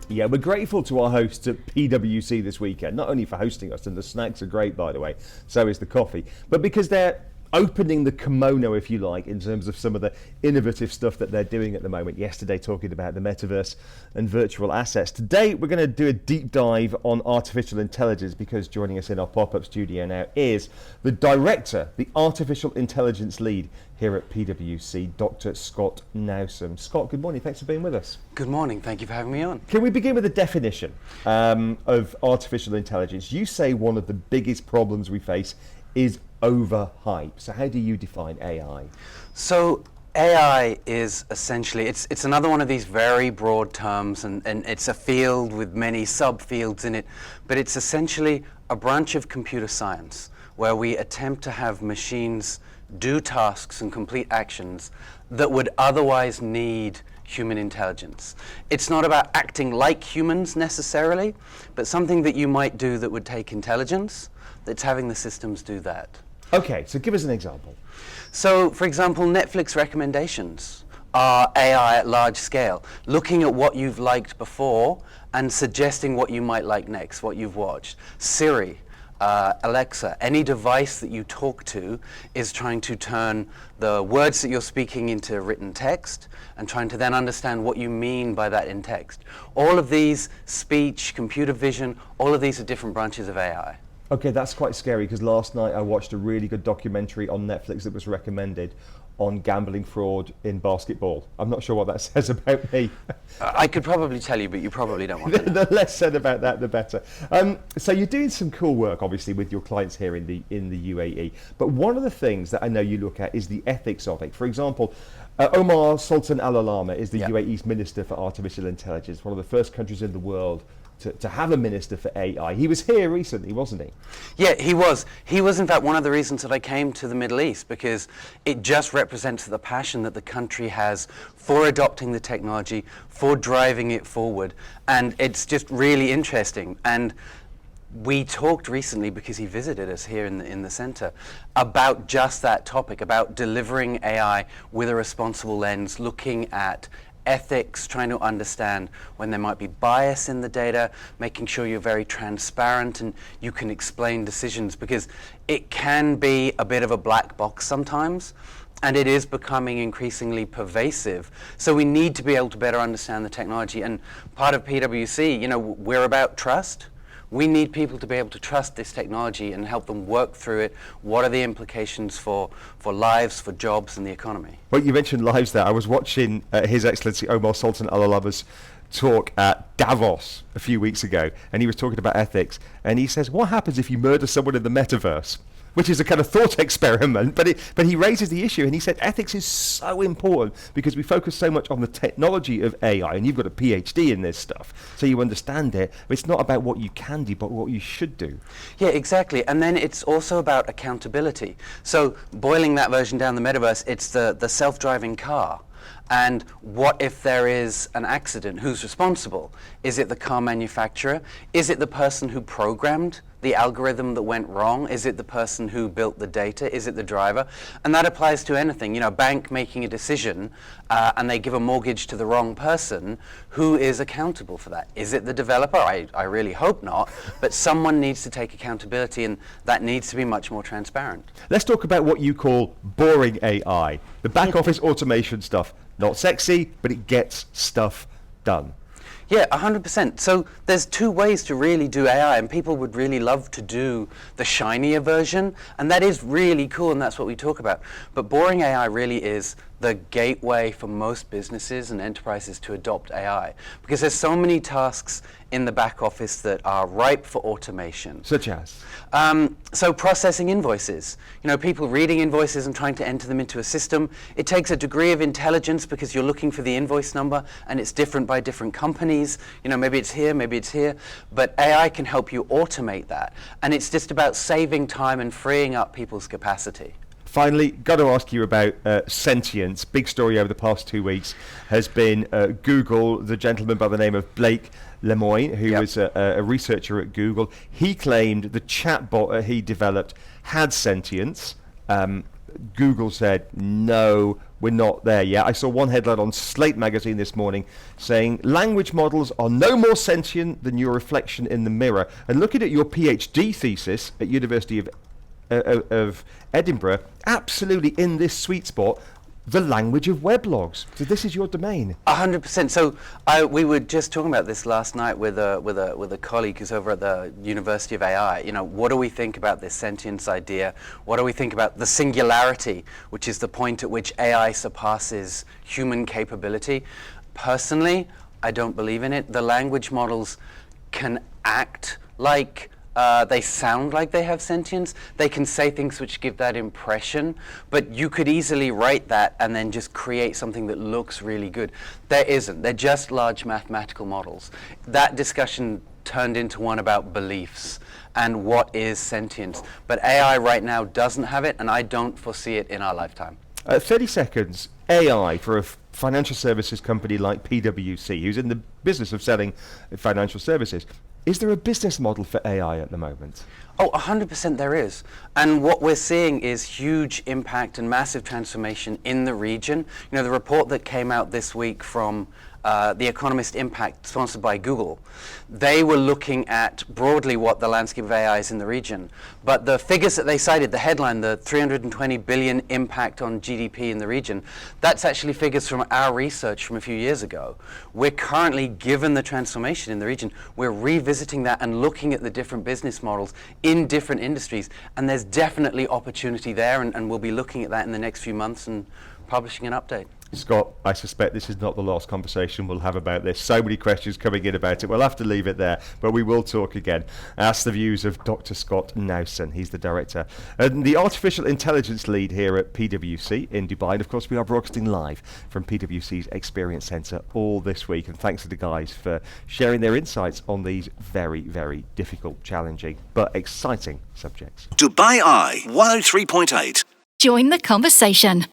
Yeah, we're grateful to our hosts at PwC this weekend, not only for hosting us, and the snacks are great, by the way, so is the coffee, but because they're opening the kimono, if you like, in terms of some of the innovative stuff that they're doing at the moment. Yesterday, talking about the metaverse and virtual assets. Today, we're going to do a deep dive on artificial intelligence, because joining us in our pop-up studio now is the director, the artificial intelligence lead here at PwC, Dr. Scott Nowson. Scott, good morning. Thanks for being with us. Good morning. Thank you for having me on. Can we begin with a definition of artificial intelligence? You say one of the biggest problems we face is overhype. So how do you define AI? So AI is essentially, it's another one of these very broad terms, and it's a field with many subfields in it, but it's essentially a branch of computer science where we attempt to have machines do tasks and complete actions that would otherwise need human intelligence. It's not about acting like humans necessarily, but something that you might do that would take intelligence, that's having the systems do that. Okay, so give us an example. So, for example, Netflix recommendations are AI at large scale, looking at what you've liked before and suggesting what you might like next, what you've watched. Siri, Alexa, any device that you talk to is trying to turn the words that you're speaking into written text and trying to then understand what you mean by that in text. All of these, speech, computer vision, all of these are different branches of AI. Okay, that's quite scary, because last night I watched a really good documentary on Netflix that was recommended on gambling fraud in basketball. I'm not sure what that says about me. I could probably tell you, but you probably don't want to know. The less said about that, the better. So you're doing some cool work, obviously, with your clients here in the UAE. But one of the things that I know you look at is the ethics of it. For example, Omar Sultan Al Alama is the UAE's Minister for Artificial Intelligence, one of the first countries in the world to have a minister for AI. He was here recently, wasn't he? Yeah, he was. He was, in fact, one of the reasons that I came to the Middle East, because it just represents the passion that the country has for adopting the technology, for driving it forward. And it's just really interesting. And we talked recently, because he visited us here in the center, about just that topic, about delivering AI with a responsible lens, looking at ethics, trying to understand when there might be bias in the data, making sure you're very transparent and you can explain decisions, because it can be a bit of a black box sometimes, and it is becoming increasingly pervasive. So we need to be able to better understand the technology. And part of PwC, we're about trust. We need people to be able to trust this technology and help them work through it. What are the implications for lives, for jobs, and the economy? Well, you mentioned lives there. I was watching His Excellency Omar Sultan Al Alama's talk at Davos a few weeks ago, and he was talking about ethics, and he says, what happens if you murder someone in the metaverse? Which is a kind of thought experiment, but he raises the issue, and he said ethics is so important, because we focus so much on the technology of AI, and you've got a PhD in this stuff, so you understand it. But it's not about what you can do, but what you should do. Yeah, exactly. And then it's also about accountability. So boiling that version down, the metaverse, it's the self-driving car. And what if there is an accident? Who's responsible? Is it the car manufacturer? Is it the person who programmed the algorithm that went wrong? Is it the person who built the data? Is it the driver? And that applies to anything. A bank making a decision and they give a mortgage to the wrong person. Who is accountable for that? Is it the developer? I really hope not. But someone needs to take accountability, and that needs to be much more transparent. Let's talk about what you call boring AI, the back office automation stuff. Not sexy, but it gets stuff done. Yeah, 100%. So there's two ways to really do AI, and people would really love to do the shinier version, and that is really cool, and that's what we talk about. But boring AI really is the gateway for most businesses and enterprises to adopt AI, because there's so many tasks in the back office that are ripe for automation. Such as? So processing invoices. People reading invoices and trying to enter them into a system. It takes a degree of intelligence, because you're looking for the invoice number and it's different by different companies. Maybe it's here, maybe it's here. But AI can help you automate that. And it's just about saving time and freeing up people's capacity. Finally, got to ask you about sentience. Big story over the past 2 weeks has been Google, the gentleman by the name of Blake Lemoine, who was a researcher at Google. He claimed the chatbot he developed had sentience. Google said, no, we're not there yet. I saw one headline on Slate magazine this morning saying language models are no more sentient than your reflection in the mirror. And looking at your PhD thesis at University of Edinburgh, absolutely in this sweet spot, the language of weblogs. So this is your domain. 100%. So we were just talking about this last night with a colleague who's over at the University of AI. You know, what do we think about this sentience idea? What do we think about the singularity, which is the point at which AI surpasses human capability? Personally, I don't believe in it. The language models can act like they sound like they have sentience. They can say things which give that impression, but you could easily write that and then just create something that looks really good. There isn't. They're just large mathematical models. That discussion turned into one about beliefs and what is sentience. But AI right now doesn't have it, and I don't foresee it in our lifetime. 30 seconds, AI for a financial services company like PwC, who's in the business of selling financial services. Is there a business model for AI at the moment? Oh, 100% there is. And what we're seeing is huge impact and massive transformation in the region. You know, the report that came out this week from The Economist Impact, sponsored by Google, they were looking at broadly what the landscape of AI is in the region. But the figures that they cited, the headline, the 320 billion impact on GDP in the region, that's actually figures from our research from a few years ago. We're currently, given the transformation in the region, we're revisiting that and looking at the different business models in different industries. And there's definitely opportunity there, and we'll be looking at that in the next few months and publishing an update. Scott, I suspect this is not the last conversation we'll have about this. So many questions coming in about it. We'll have to leave it there, but we will talk again. Ask the views of Dr. Scott Nowson. He's the director and the artificial intelligence lead here at PwC in Dubai. And of course, we are broadcasting live from PwC's Experience Centre all this week. And thanks to the guys for sharing their insights on these very, very difficult, challenging, but exciting subjects. Dubai Eye 103.8. Join the conversation.